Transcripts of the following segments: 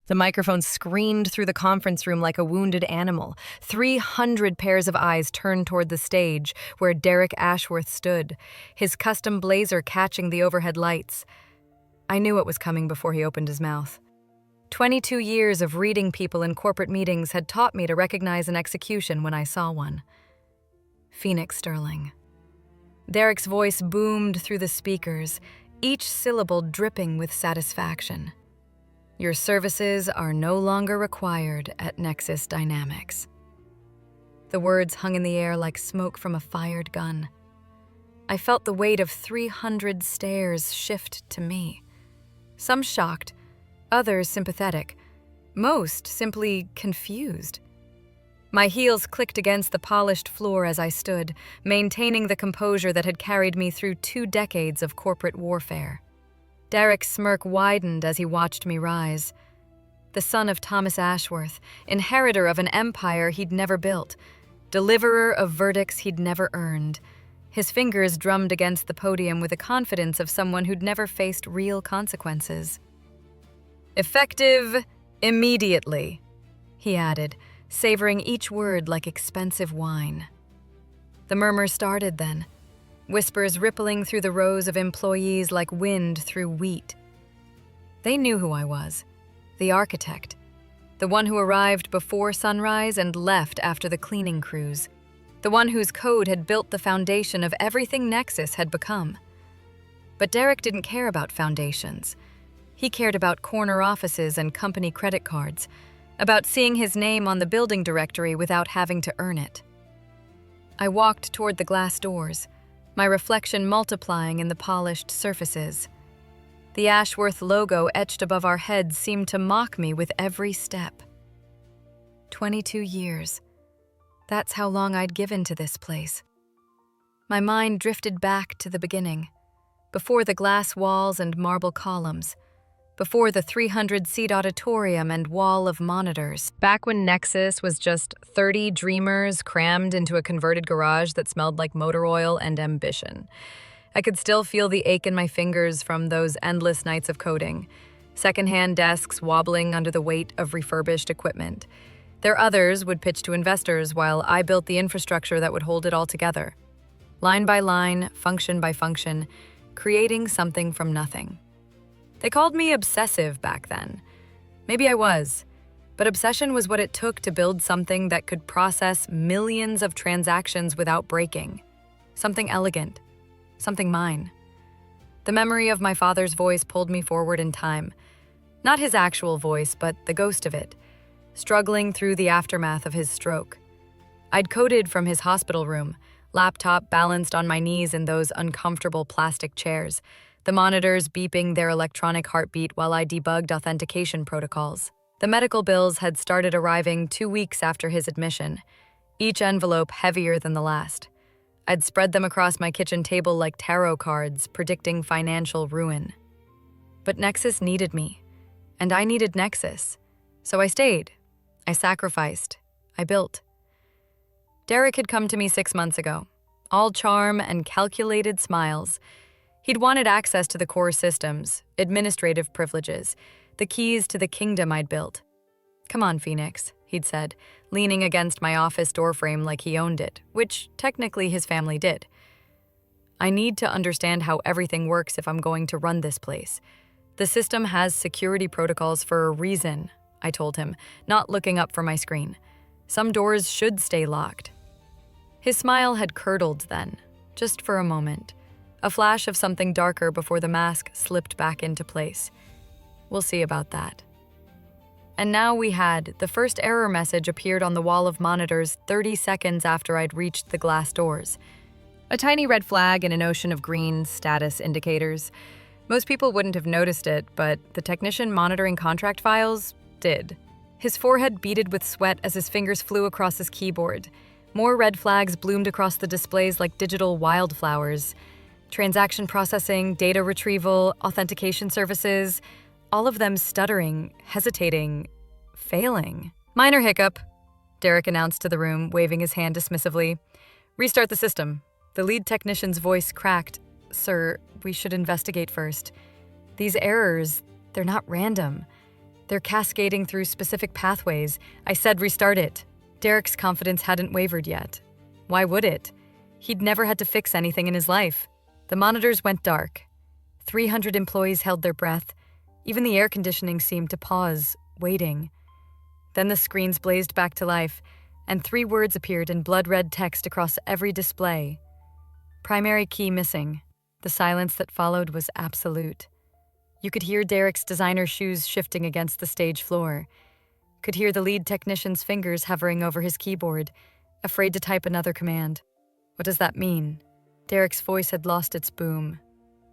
The microphone screamed through the conference room like a wounded animal. 300 pairs of eyes turned toward the stage where Derek Ashworth stood, his custom blazer catching the overhead lights. I knew what was coming before he opened his mouth. 22 years of reading people in corporate meetings had taught me to recognize an execution when I saw one. Phoenix Sterling. Derek's voice boomed through the speakers, each syllable dripping with satisfaction. Your services are no longer required at Nexus Dynamics. The words hung in the air like smoke from a fired gun. I felt the weight of 300 stares shift to me. Some shocked, others sympathetic, most simply confused. My heels clicked against the polished floor as I stood, maintaining the composure that had carried me through 2 decades of corporate warfare. Derek's smirk widened as he watched me rise. The son of Thomas Ashworth, inheritor of an empire he'd never built, deliverer of verdicts he'd never earned. His fingers drummed against the podium with the confidence of someone who'd never faced real consequences. "Effective immediately," he added, savoring each word like expensive wine. The murmur started then, whispers rippling through the rows of employees like wind through wheat. They knew who I was, the architect, the one who arrived before sunrise and left after the cleaning crews, the one whose code had built the foundation of everything Nexus had become. But Derek didn't care about foundations. He cared about corner offices and company credit cards, about seeing his name on the building directory without having to earn it. I walked toward the glass doors, my reflection multiplying in the polished surfaces. The Ashworth logo etched above our heads seemed to mock me with every step. 22 years. That's how long I'd given to this place. My mind drifted back to the beginning, before the glass walls and marble columns, before the 300-seat auditorium and wall of monitors. Back when Nexus was just 30 dreamers crammed into a converted garage that smelled like motor oil and ambition. I could still feel the ache in my fingers from those endless nights of coding, secondhand desks wobbling under the weight of refurbished equipment. Their others would pitch to investors while I built the infrastructure that would hold it all together. Line by line, function by function, creating something from nothing. They called me obsessive back then. Maybe I was, but obsession was what it took to build something that could process millions of transactions without breaking. Something elegant, something mine. The memory of my father's voice pulled me forward in time. Not his actual voice, but the ghost of it, struggling through the aftermath of his stroke. I'd coded from his hospital room, laptop balanced on my knees in those uncomfortable plastic chairs, the monitors beeping their electronic heartbeat while I debugged authentication protocols. The medical bills had started arriving 2 weeks after his admission, each envelope heavier than the last. I'd spread them across my kitchen table like tarot cards, predicting financial ruin. But Nexus needed me, and I needed Nexus. So I stayed. I sacrificed. I built. Derek had come to me 6 months ago, all charm and calculated smiles. He'd wanted access to the core systems, administrative privileges, the keys to the kingdom I'd built. "Come on, Phoenix," he'd said, leaning against my office doorframe like he owned it, which technically his family did. "I need to understand how everything works if I'm going to run this place. The system has security protocols for a reason," I told him, not looking up from my screen. "Some doors should stay locked." His smile had curdled then, just for a moment. A flash of something darker before the mask slipped back into place. "We'll see about that." And now the first error message appeared on the wall of monitors 30 seconds after I'd reached the glass doors. A tiny red flag in an ocean of green status indicators. Most people wouldn't have noticed it, but the technician monitoring contract files did. His forehead beaded with sweat as his fingers flew across his keyboard. More red flags bloomed across the displays like digital wildflowers. Transaction processing, data retrieval, authentication services, all of them stuttering, hesitating, failing. "Minor hiccup," Derek announced to the room, waving his hand dismissively. "Restart the system." The lead technician's voice cracked. "Sir, we should investigate first. These errors, they're not random. They're cascading through specific pathways. I said restart it. Derek's confidence hadn't wavered yet. Why would it? He'd never had to fix anything in his life. The monitors went dark. 300 employees held their breath. Even the air conditioning seemed to pause, waiting. Then the screens blazed back to life, and 3 words appeared in blood-red text across every display. Primary key missing. The silence that followed was absolute. You could hear Derek's designer shoes shifting against the stage floor. Could hear the lead technician's fingers hovering over his keyboard, afraid to type another command. What does that mean? Derek's voice had lost its boom.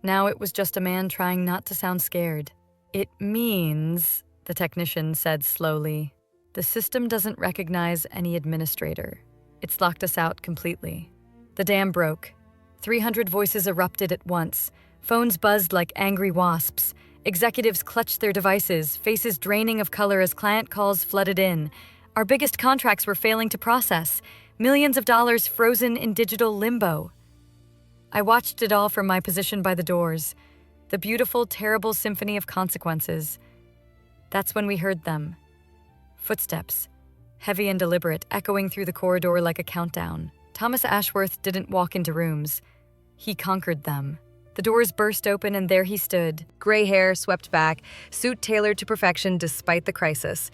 Now it was just a man trying not to sound scared. It means, the technician said slowly, the system doesn't recognize any administrator. It's locked us out completely. The dam broke. 300 voices erupted at once. Phones buzzed like angry wasps. Executives clutched their devices, faces draining of color as client calls flooded in. Our biggest contracts were failing to process. Millions of dollars frozen in digital limbo. I watched it all from my position by the doors. The beautiful, terrible symphony of consequences. That's when we heard them. Footsteps, heavy and deliberate, echoing through the corridor like a countdown. Thomas Ashworth didn't walk into rooms. He conquered them. The doors burst open and there he stood, gray hair swept back, suit tailored to perfection despite the crisis.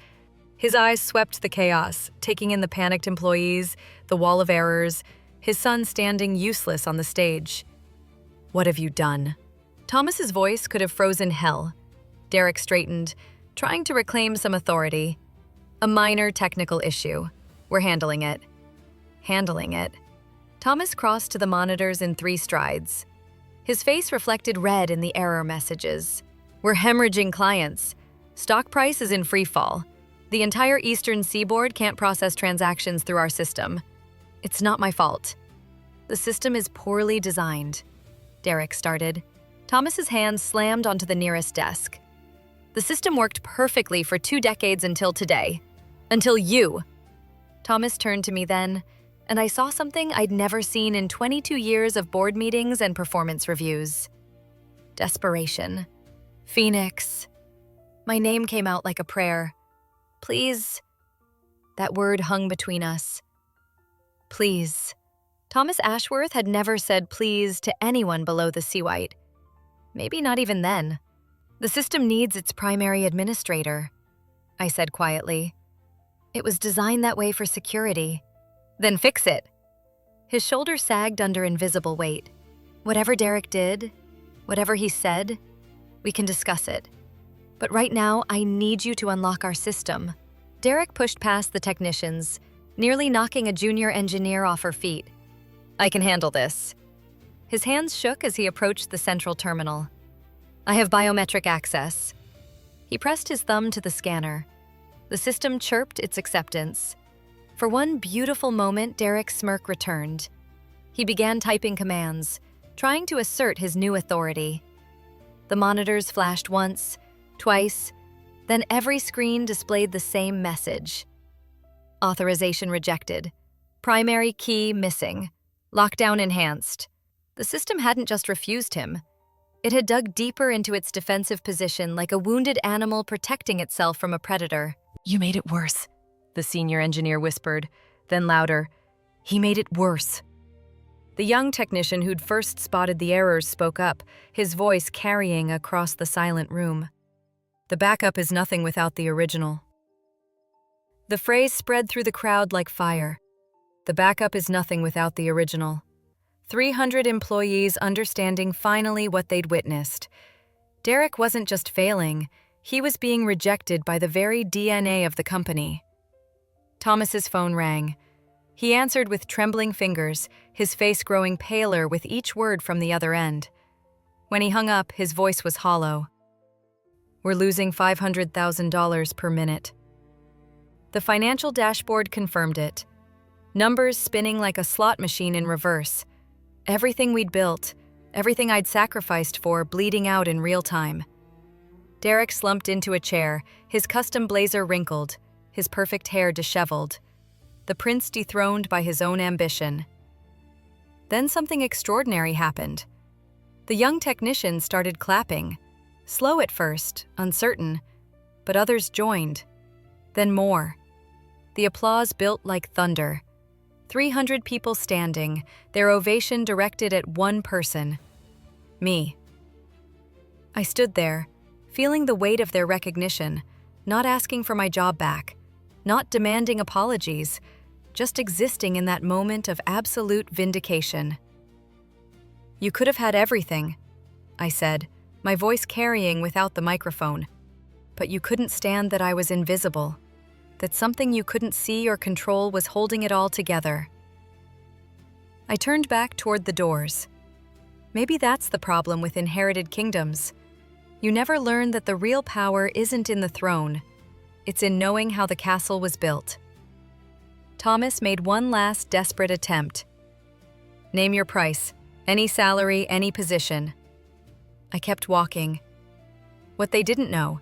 His eyes swept the chaos, taking in the panicked employees, the wall of errors, his son standing useless on the stage. What have you done? Thomas's voice could have frozen hell. Derek straightened, trying to reclaim some authority. A minor technical issue. We're handling it. Handling it. Thomas crossed to the monitors in 3 strides. His face reflected red in the error messages. We're hemorrhaging clients. Stock price is in free fall. The entire Eastern Seaboard can't process transactions through our system. It's not my fault. The system is poorly designed. Derek started. Thomas's hand slammed onto the nearest desk. The system worked perfectly for 2 decades until today. Until you. Thomas turned to me then, and I saw something I'd never seen in 22 years of board meetings and performance reviews. Desperation. Phoenix. My name came out like a prayer. Please. That word hung between us. Please. Thomas Ashworth had never said please to anyone below the Seawhite. Maybe not even then. The system needs its primary administrator, I said quietly. It was designed that way for security. Then fix it. His shoulders sagged under invisible weight. Whatever Derek did, whatever he said, we can discuss it. But right now, I need you to unlock our system. Derek pushed past the technicians, nearly knocking a junior engineer off her feet. I can handle this. His hands shook as he approached the central terminal. I have biometric access. He pressed his thumb to the scanner. The system chirped its acceptance. For one beautiful moment, Derek's smirk returned. He began typing commands, trying to assert his new authority. The monitors flashed once, twice, then every screen displayed the same message. Authorization rejected. Primary key missing. Lockdown enhanced. The system hadn't just refused him. It had dug deeper into its defensive position like a wounded animal protecting itself from a predator. You made it worse, the senior engineer whispered, then louder. He made it worse. The young technician who'd first spotted the errors spoke up, his voice carrying across the silent room. The backup is nothing without the original. The phrase spread through the crowd like fire. The backup is nothing without the original. 300 employees understanding finally what they'd witnessed. Derek wasn't just failing, he was being rejected by the very DNA of the company. Thomas's phone rang. He answered with trembling fingers, his face growing paler with each word from the other end. When he hung up, his voice was hollow. We're losing $500,000 per minute. The financial dashboard confirmed it. Numbers spinning like a slot machine in reverse. Everything we'd built, everything I'd sacrificed for, bleeding out in real time. Derek slumped into a chair, his custom blazer wrinkled, his perfect hair disheveled. The prince dethroned by his own ambition. Then something extraordinary happened. The young technician started clapping. Slow at first, uncertain. but others joined. Then more. The applause built like thunder. 300 people standing, their ovation directed at one person. Me. I stood there, feeling the weight of their recognition, not asking for my job back, not demanding apologies, just existing in that moment of absolute vindication. "You could have had everything," I said, my voice carrying without the microphone. "But you couldn't stand that I was invisible, that something you couldn't see or control was holding it all together." I turned back toward the doors. Maybe that's the problem with inherited kingdoms. You never learn that the real power isn't in the throne. It's in knowing how the castle was built. Thomas made one last desperate attempt. "Name your price. Any salary, any position." I kept walking. What they didn't know,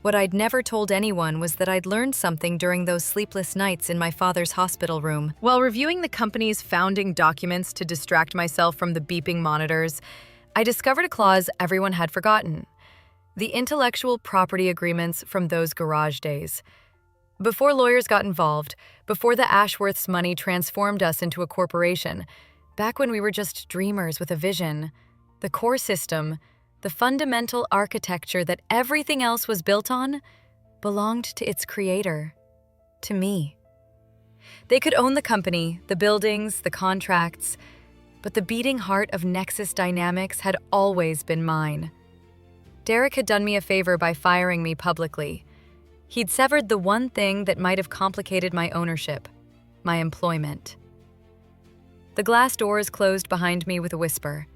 what I'd never told anyone, was that I'd learned something during those sleepless nights in my father's hospital room. While reviewing the company's founding documents to distract myself from the beeping monitors, I discovered a clause everyone had forgotten: the intellectual property agreements from those garage days. Before lawyers got involved, before the Ashworths' money transformed us into a corporation, back when we were just dreamers with a vision, the core system, the fundamental architecture that everything else was built on, belonged to its creator, to me. They could own the company, the buildings, the contracts, but the beating heart of Nexus Dynamics had always been mine. Derek had done me a favor by firing me publicly. He'd severed the one thing that might have complicated my ownership, my employment. The glass doors closed behind me with a whisper.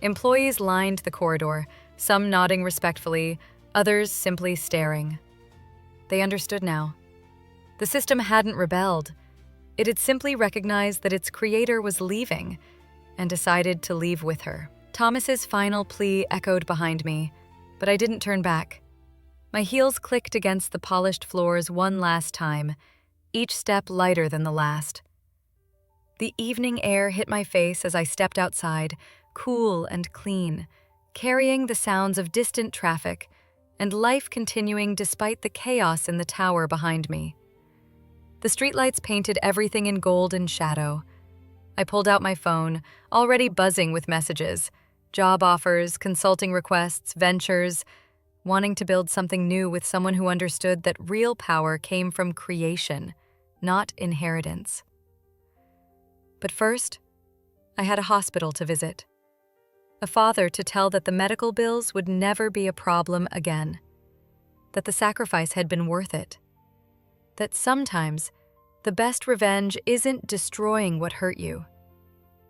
Employees lined the corridor, some nodding respectfully, others simply staring. They understood now. The system hadn't rebelled. It had simply recognized that its creator was leaving, and decided to leave with her. Thomas's final plea echoed behind me, but I didn't turn back. My heels clicked against the polished floors one last time, each step lighter than the last. The evening air hit my face as I stepped outside, cool and clean, carrying the sounds of distant traffic and life continuing despite the chaos in the tower behind me. The streetlights painted everything in gold and shadow. I pulled out my phone, already buzzing with messages, job offers, consulting requests, ventures, wanting to build something new with someone who understood that real power came from creation, not inheritance. But first, I had a hospital to visit. A father to tell that the medical bills would never be a problem again. That the sacrifice had been worth it. That sometimes the best revenge isn't destroying what hurt you.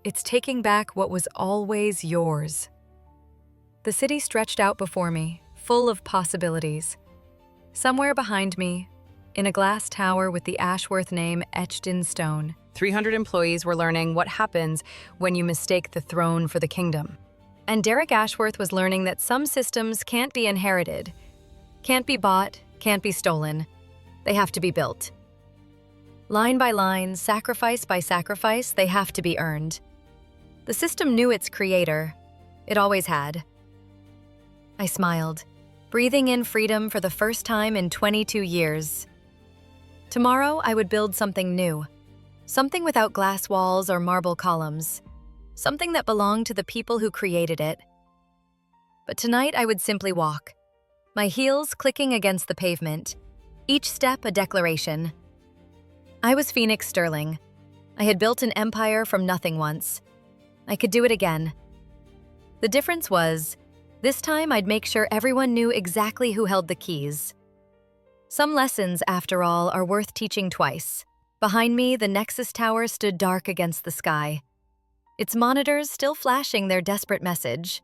It's taking back what was always yours. The city stretched out before me, full of possibilities. Somewhere behind me, in a glass tower with the Ashworth name etched in stone, 300 employees were learning what happens when you mistake the throne for the kingdom. And Derek Ashworth was learning that some systems can't be inherited, can't be bought, can't be stolen. They have to be built. Line by line, sacrifice by sacrifice, they have to be earned. The system knew its creator. It always had. I smiled, breathing in freedom for the first time in 22 years. Tomorrow, I would build something new. Something without glass walls or marble columns. Something that belonged to the people who created it. But tonight, I would simply walk. My heels clicking against the pavement. Each step a declaration. I was Phoenix Sterling. I had built an empire from nothing once. I could do it again. The difference was, this time I'd make sure everyone knew exactly who held the keys. Some lessons, after all, are worth teaching twice. Behind me, the Nexus Tower stood dark against the sky. Its monitors still flashing their desperate message.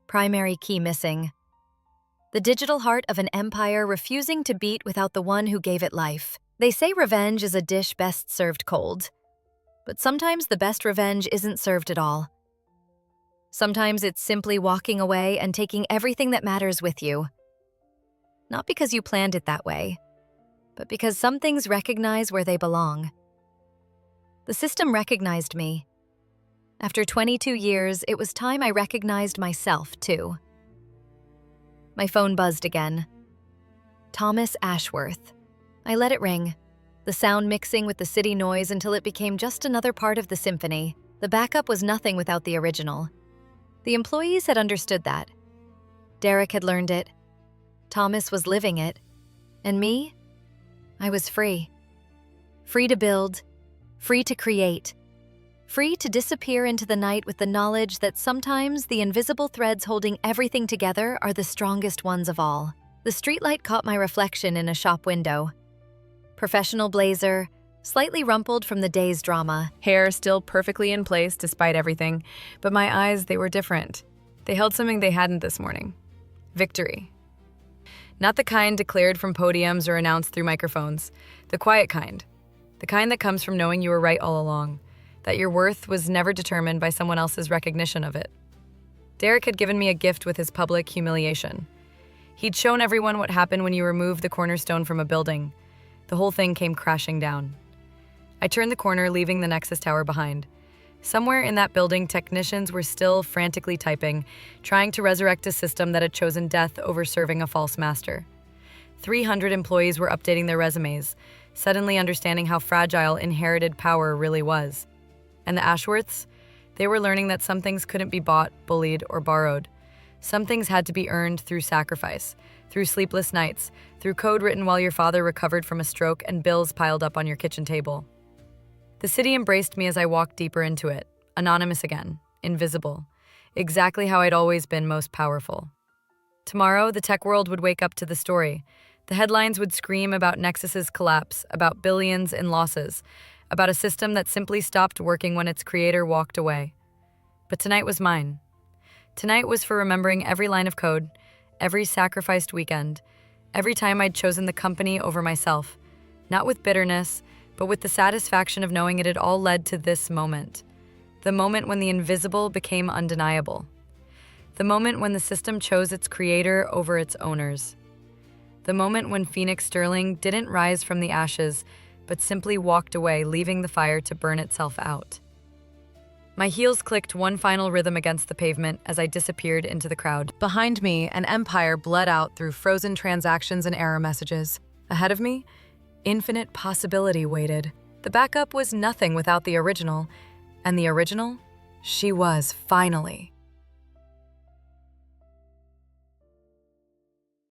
Primary key missing. The digital heart of an empire refusing to beat without the one who gave it life. They say revenge is a dish best served cold. But sometimes the best revenge isn't served at all. Sometimes it's simply walking away and taking everything that matters with you. Not because you planned it that way, but because some things recognize where they belong. The system recognized me. After 22 years, it was time I recognized myself, too. My phone buzzed again. Thomas Ashworth. I let it ring, the sound mixing with the city noise until it became just another part of the symphony. The backup was nothing without the original. The employees had understood that. Derek had learned it. Thomas was living it. And me? I was free. Free to build, free to create, free to disappear into the night with the knowledge that sometimes the invisible threads holding everything together are the strongest ones of all. The streetlight caught my reflection in a shop window. Professional blazer, slightly rumpled from the day's drama. Hair still perfectly in place despite everything, but my eyes, they were different. They held something they hadn't this morning. Victory. Not the kind declared from podiums or announced through microphones. The quiet kind. The kind that comes from knowing you were right all along, that your worth was never determined by someone else's recognition of it. Derek had given me a gift with his public humiliation. He'd shown everyone what happened when you remove the cornerstone from a building. The whole thing came crashing down. I turned the corner, leaving the Nexus Tower behind. Somewhere in that building, technicians were still frantically typing, trying to resurrect a system that had chosen death over serving a false master. 300 employees were updating their resumes, suddenly understanding how fragile inherited power really was. And the Ashworths? They were learning that some things couldn't be bought, bullied, or borrowed. Some things had to be earned through sacrifice, through sleepless nights, through code written while your father recovered from a stroke and bills piled up on your kitchen table. The city embraced me as I walked deeper into it, anonymous again, invisible, exactly how I'd always been most powerful. Tomorrow, the tech world would wake up to the story. The headlines would scream about Nexus's collapse, about billions in losses, about a system that simply stopped working when its creator walked away. But tonight was mine. Tonight was for remembering every line of code, every sacrificed weekend, every time I'd chosen the company over myself, not with bitterness, but with the satisfaction of knowing it had all led to this moment. The moment when the invisible became undeniable. The moment when the system chose its creator over its owners. The moment when Phoenix Sterling didn't rise from the ashes, but simply walked away, leaving the fire to burn itself out. My heels clicked one final rhythm against the pavement as I disappeared into the crowd. Behind me, an empire bled out through frozen transactions and error messages. Ahead of me, infinite possibility waited. The backup was nothing without the original, and the original, she was finally.